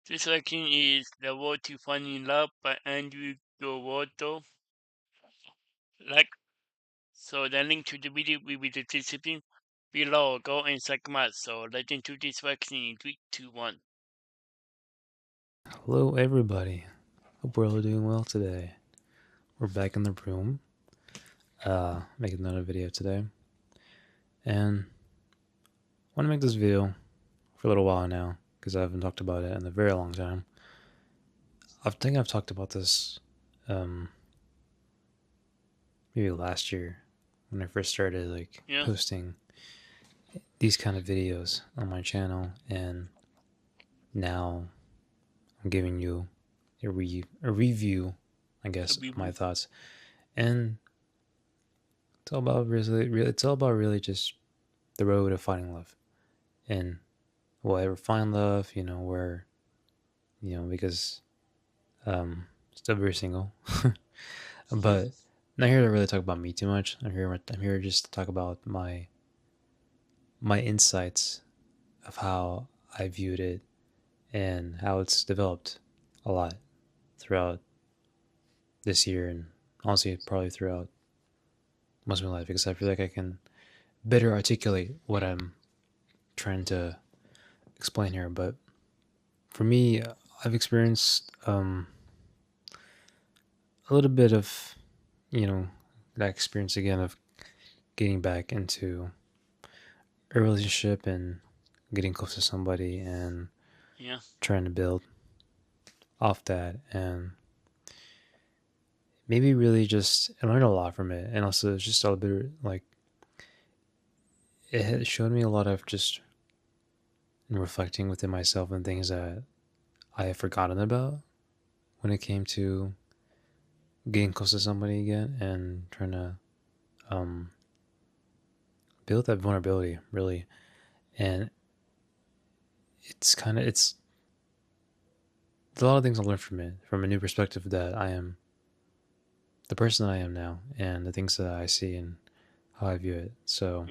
This section is The Road to Finding Love by Andrew Doroto. Like, so the link to the video will be the description below. Go and check them out. So let's into this section in 3, 2, 1. Hello everybody, hope we're all doing well today. We're back in the room, making another video today, and I want to make this video for a little while now, because I haven't talked about it in a very long time. I think I've talked about this, maybe last year, when I first started Yeah. posting these kind of videos on my channel, and now I'm giving you a review, I guess, of my thoughts, and it's all about really just the road of finding love, and will I ever find love? Because still very single, but not here to really talk about me too much. I'm here just to talk about my insights of how I viewed it and how it's developed a lot throughout this year, and honestly probably throughout most of my life, because I feel like I can better articulate what I'm trying to explain here. But for me, I've experienced a little bit of, that experience again of getting back into a relationship and getting close to somebody and trying to build off that, and maybe really just I learned a lot from it, and also it's just a little bit like it showed me a lot of just reflecting within myself and things that I had forgotten about when it came to getting close to somebody again and trying to build that vulnerability, really. And it's a lot of things I learned from it, from a new perspective, that I am the person that I am now, and the things that I see and how I view it. So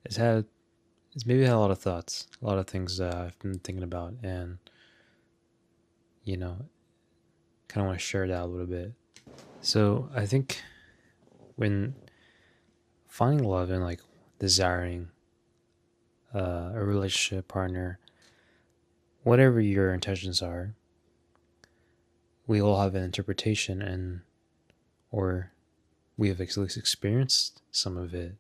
it's maybe had a lot of thoughts, a lot of things that I've been thinking about, and kind of want to share that a little bit. So I think when finding love and desiring a relationship partner, whatever your intentions are, we all have an interpretation, or we have at least experienced some of it.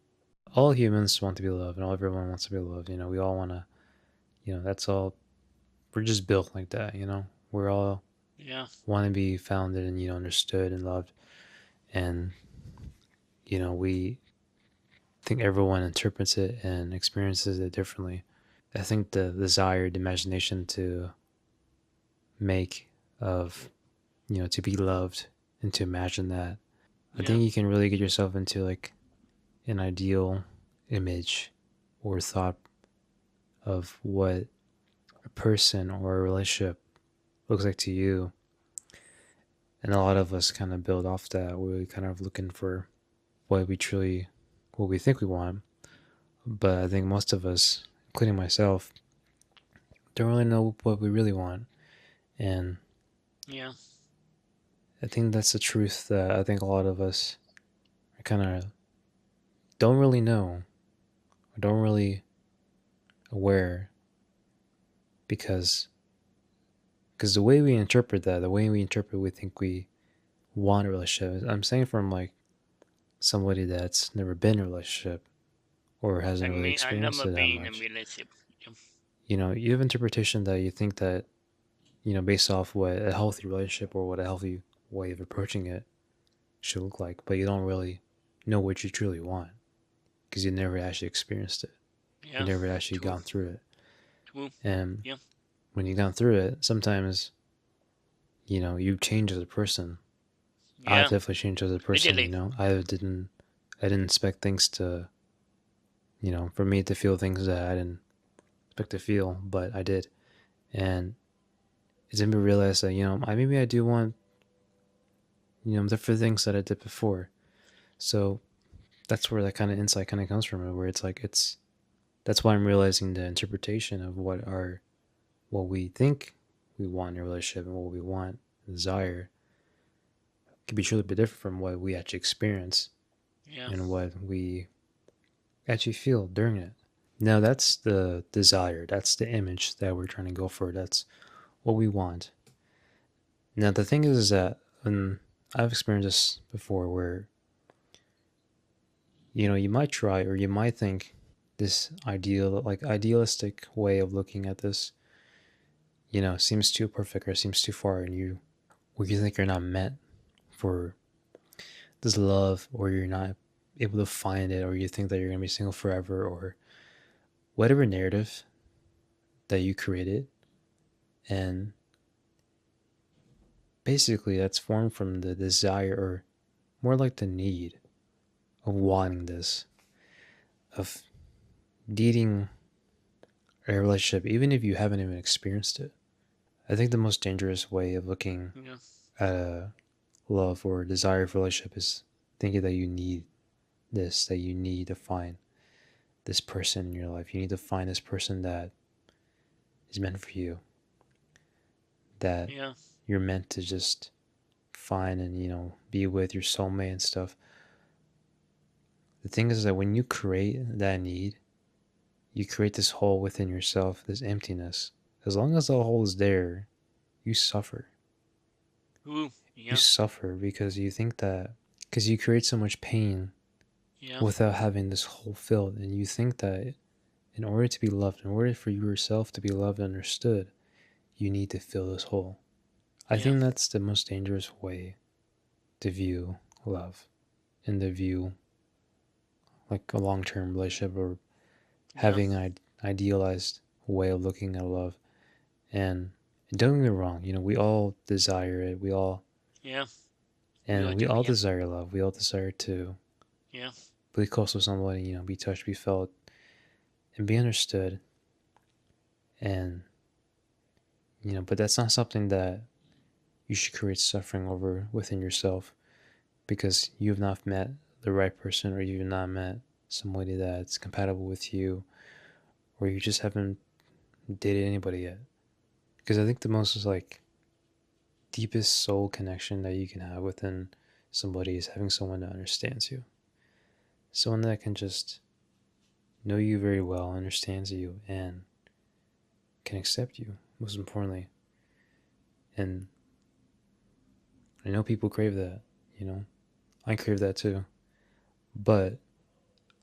All humans want to be loved, and everyone wants to be loved. We all want to. That's all. We're just built like that. We're all want to be founded and understood and loved, and we think everyone interprets it and experiences it differently. I think the desire, the imagination to make of, to be loved and to imagine that, I think you can really get yourself into an ideal image or thought of what a person or a relationship looks like to you. And a lot of us kind of build off that. We're kind of looking for what we think we want. But I think most of us, including myself, don't really know what we really want. And I think that's the truth that I think a lot of us are kind of don't really know, or don't really aware, because the way we interpret that, the way we interpret we think we want a relationship, I'm saying from somebody that's never been in a relationship or hasn't really experienced it that much. You have interpretation that you think that, based off what a healthy relationship or what a healthy way of approaching it should look like, but you don't really know what you truly want because you never actually experienced it. You never actually gone through it. And when you've gone through it, sometimes, you change as a person. I've definitely changed as a person. I didn't expect things to, for me to feel things that I didn't expect to feel, but I did. And it's made me realize that, maybe I do want, different things that I did before. So that's where that kind of insight kind of comes from, where it's that's why I'm realizing the interpretation of what our what we think we want in a relationship and what we want, desire, could be truly be different from what we actually experience Yeah. and what we actually feel during it. Now, that's the desire. That's the image that we're trying to go for. That's what we want. Now, the thing is that I've experienced this before where, you might try or you might think this idealistic way of looking at this, seems too perfect or seems too far, and you think you're not meant for this love, or you're not able to find it, or you think that you're going to be single forever, or whatever narrative that you created. And basically, that's formed from the desire, or more like the need of wanting this, of needing a relationship, even if you haven't even experienced it. I think the most dangerous way of looking Yeah. at a love or desire for a relationship is thinking that you need this, that you need to find this person in your life. You need to find this person that is meant for you, that Yeah. you're meant to just find and, be with your soulmate and stuff. The thing is that when you create that need, you create this hole within yourself, this emptiness. As long as the hole is there, you suffer. Ooh. You Yeah. suffer because you think that, because you create so much pain Yeah. without having this hole filled. And you think that in order to be loved, in order for yourself to be loved and understood, you need to fill this hole. I Yeah. think that's the most dangerous way to view love and to view like a long term relationship, or Yeah. having an idealized way of looking at love. And don't get me wrong, we all desire it. Yeah. We all And we do. all Yeah. desire love. We all desire to Yeah. be close to somebody, be touched, be felt, and be understood. And, but that's not something that you should create suffering over within yourself because you've not met the right person, or you've not met somebody that's compatible with you, or you just haven't dated anybody yet. Because I think the most like deepest soul connection that you can have within somebody is having someone that understands you, someone that can just know you very well, understands you, and can accept you, most importantly. And I know people crave that, you know, I crave that too. But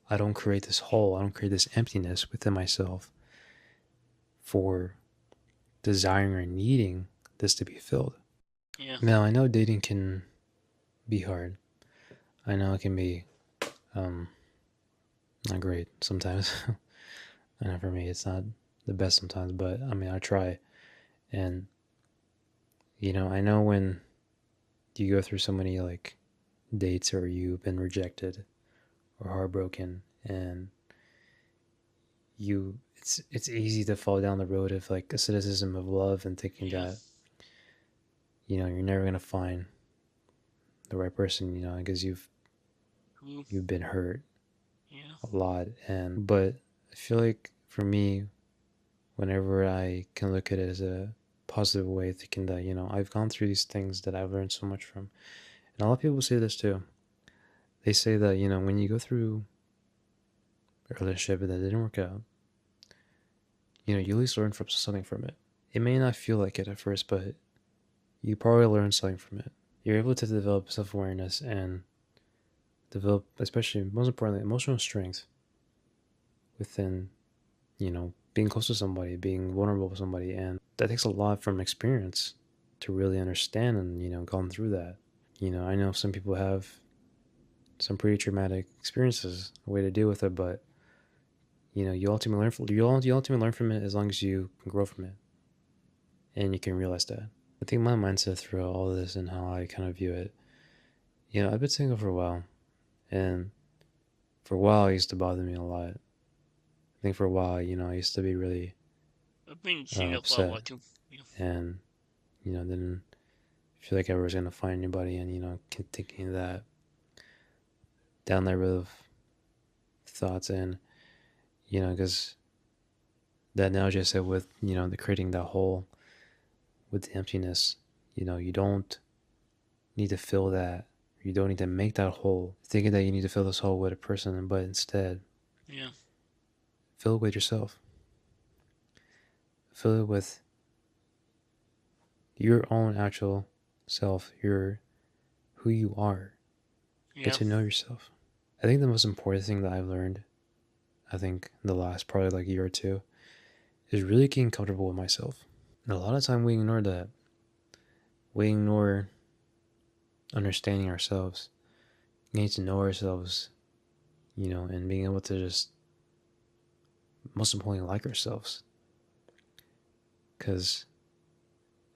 I don't create this hole, I don't create this emptiness within myself for desiring or needing this to be filled. Yeah. Now, I know dating can be hard. I know it can be not great sometimes. I know for me, it's not the best sometimes, but I mean, I try. And, I know when you go through so many like dates, or you've been rejected or heartbroken, and it's easy to fall down the road of like asceticism of love and thinking Yeah. that, you're never going to find the right person, because Ooh. you've been hurt Yeah. a lot. And but I feel like for me, whenever I can look at it as a positive way, thinking that, I've gone through these things that I've learned so much from. And a lot of people say this too. They say that, when you go through a relationship that didn't work out, you at least learn from something from it. It may not feel like it at first, but you probably learn something from it. You're able to develop self awareness and develop, especially most importantly, emotional strength within, being close to somebody, being vulnerable with somebody. And that takes a lot from experience to really understand and, gone through that. I know some people have some pretty traumatic experiences, a way to deal with it, but you ultimately learn from it as long as you can grow from it, and you can realize that. I think my mindset through all of this and how I kind of view it, I've been single for a while, and for a while it used to bother me a lot. I think for a while, I used to be really I've been single for a upset, while too. Yeah. and didn't feel like I was gonna find anybody, and kept thinking that down that road of thoughts, and because that analogy I said with, the creating that hole with the emptiness, you don't need to fill that. You don't need to make that hole thinking that you need to fill this hole with a person, but instead Yeah. fill it with yourself. Fill it with your own actual self, your who you are. Get Yeah. to know yourself. I think the most important thing that I've learned, I think in the last probably like year or two, is really getting comfortable with myself. And a lot of time we ignore that. We ignore understanding ourselves, getting to know ourselves, and being able to just most importantly like ourselves. Because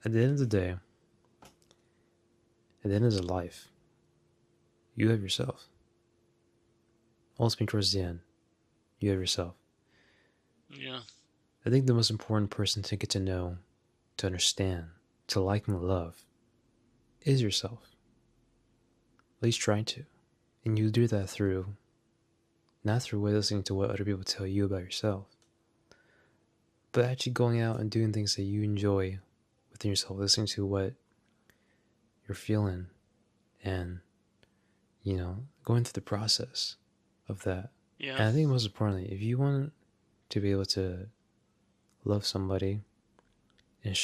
at the end of the day, at the end of the life, you have yourself. Ultimately, towards the end, you have yourself. Yeah. I think the most important person to get to know, to understand, to like and love is yourself. At least try to. And you do that through, not through listening to what other people tell you about yourself, but actually going out and doing things that you enjoy within yourself, listening to what you're feeling and, going through the process of that. Yeah. And I think most importantly, if you want to be able to love somebody and,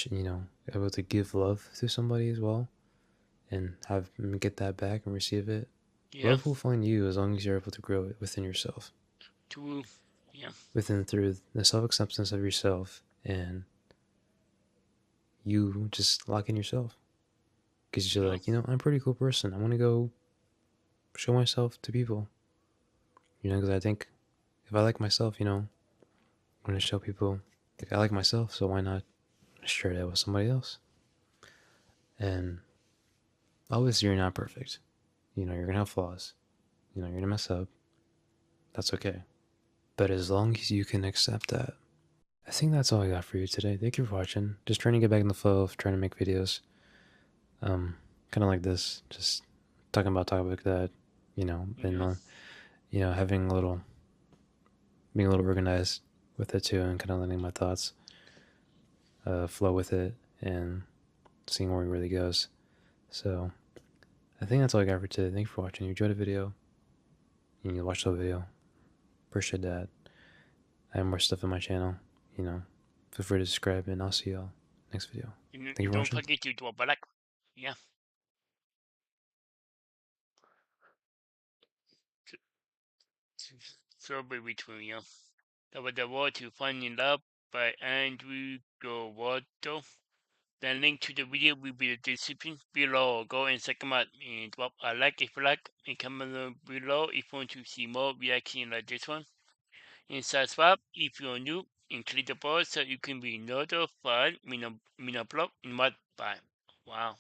able to give love to somebody as well and have get that back and receive it, Yeah. love will find you as long as you're able to grow it within yourself, True. Yeah. within through the self acceptance of yourself and you just locking yourself. Because you're Yeah. like, I'm a pretty cool person. I want to go show myself to people. Because I think if I like myself, I'm going to show people like I like myself. So why not share that with somebody else? And obviously, you're not perfect. You're going to have flaws. You're going to mess up. That's okay. But as long as you can accept that, I think that's all I got for you today. Thank you for watching. Just trying to get back in the flow of trying to make videos. Kind of like this, just talking about topic that, been Yeah. having a little, being a little organized with it too, and kind of letting my thoughts flow with it and seeing where it really goes. So I think that's all I got for today. Thank you for watching. You enjoyed the video, and you watched the video. Appreciate that. I have more stuff on my channel. Feel free to subscribe, and I'll see y'all next video. Thank you for Don't watching. forget to drop a like. Yeah. Strawberry between you. That was the Road to Finding Love by Andrew Gowato. The link to the video will be in the description below. Go and check them out and drop a like if you like and comment below if you want to see more reaction like this one. And subscribe if you're new and click the bell so you can be notified when I upload in my time. Wow.